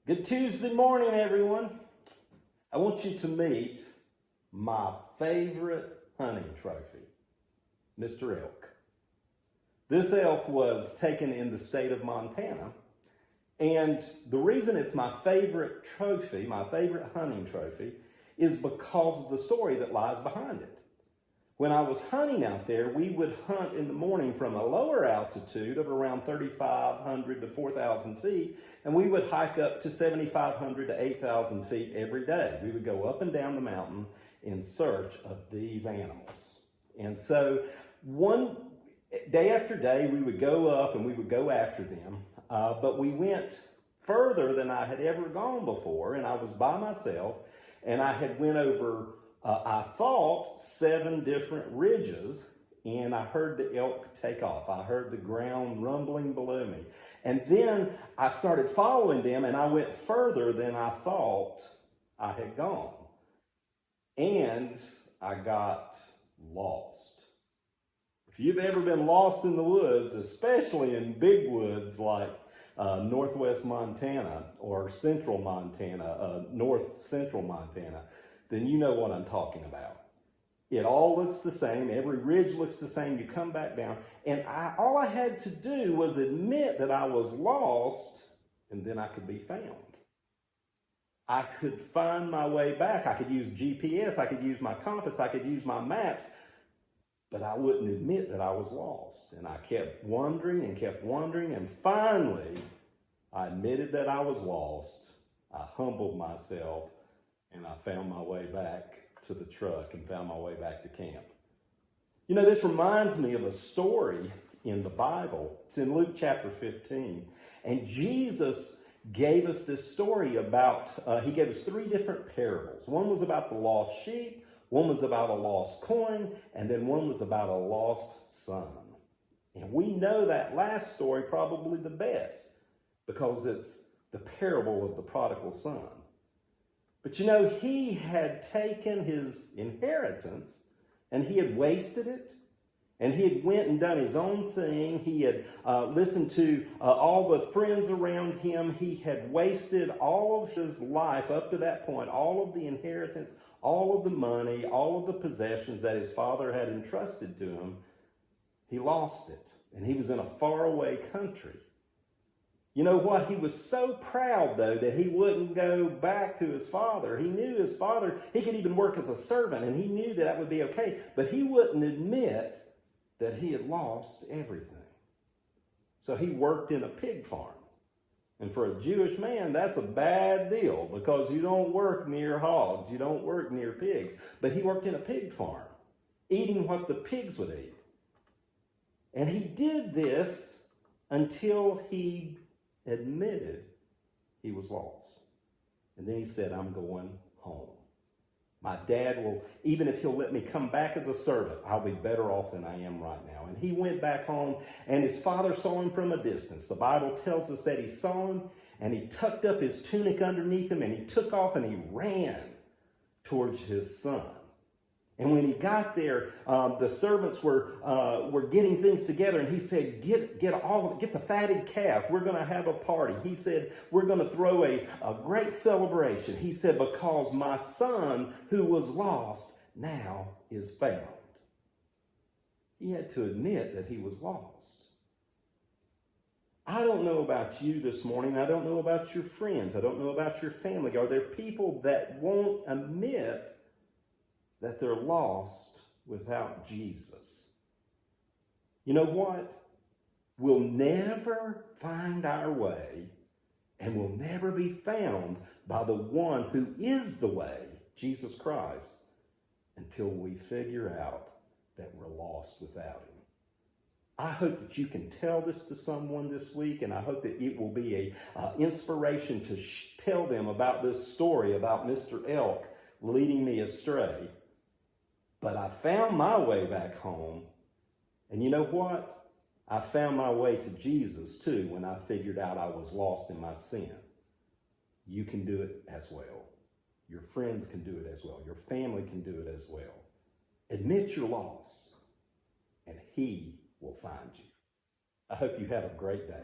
Good Tuesday morning, everyone. I want you to meet my favorite hunting trophy, Mr. Elk. This elk was taken in the state of Montana, and the reason it's my favorite trophy, my favorite hunting trophy, is because of the story that lies behind it. When I was hunting out there, we would hunt in the morning from a lower altitude of around 3,500 to 4,000 feet, and we would hike up to 7,500 to 8,000 feet every day. We would go up and down the mountain in search of these animals. And so one day after day, we would go up and we would go after them, but we went further than I had ever gone before, and I was by myself, and I had went over I thought 7 different ridges, and I heard the elk take off. I heard the ground rumbling below me. And then I started following them, and I went further than I thought I had gone. And I got lost. If you've ever been lost in the woods, especially in big woods like northwest Montana or central Montana, north central Montana, then you know what I'm talking about. It all looks the same. Every ridge looks the same. You come back down. And all I had to do was admit that I was lost, and then I could be found. I could find my way back. I could use GPS. I could use my compass. I could use my maps. But I wouldn't admit that I was lost. And I kept wondering and kept wondering. And finally, I admitted that I was lost. I humbled myself. And I found my way back to the truck and found my way back to camp. You know, this reminds me of a story in the Bible. It's in Luke chapter 15. And Jesus gave us this story about, he gave us 3 different parables. One was about the lost sheep, one was about a lost coin, and then one was about a lost son. And we know that last story probably the best because it's the parable of the prodigal son. But you know, he had taken his inheritance and he had wasted it. And he had went and done his own thing. He had listened to all the friends around him. He had wasted all of his life up to that point, all of the inheritance, all of the money, all of the possessions that his father had entrusted to him. He lost it. And he was in a faraway country. You know what? He was so proud, though, that he wouldn't go back to his father. He knew his father, he could even work as a servant, and he knew that would be okay. But he wouldn't admit that he had lost everything. So he worked in a pig farm. And for a Jewish man, that's a bad deal because you don't work near hogs. You don't work near pigs. But he worked in a pig farm, eating what the pigs would eat. And he did this until he admitted he was lost. And then he said, I'm going home. My dad will, even if he'll let me come back as a servant, I'll be better off than I am right now. And he went back home, and his father saw him from a distance. The Bible tells us that he saw him, and he tucked up his tunic underneath him, and he took off and he ran towards his son. And when he got there, the servants were getting things together, and he said, get the fatted calf. We're going to have a party. He said, we're going to throw a great celebration. He said, because my son who was lost now is found. He had to admit that he was lost. I don't know about you this morning. I don't know about your friends. I don't know about your family. Are there people that won't admit that they're lost without Jesus? You know what? We'll never find our way, and we'll never be found by the one who is the way, Jesus Christ, until we figure out that we're lost without him. I hope that you can tell this to someone this week, and I hope that it will be an inspiration to tell them about this story about Mr. Elk leading me astray. But I found my way back home. And you know what? I found my way to Jesus too when I figured out I was lost in my sin. You can do it as well. Your friends can do it as well. Your family can do it as well. Admit you're lost, and he will find you. I hope you have a great day.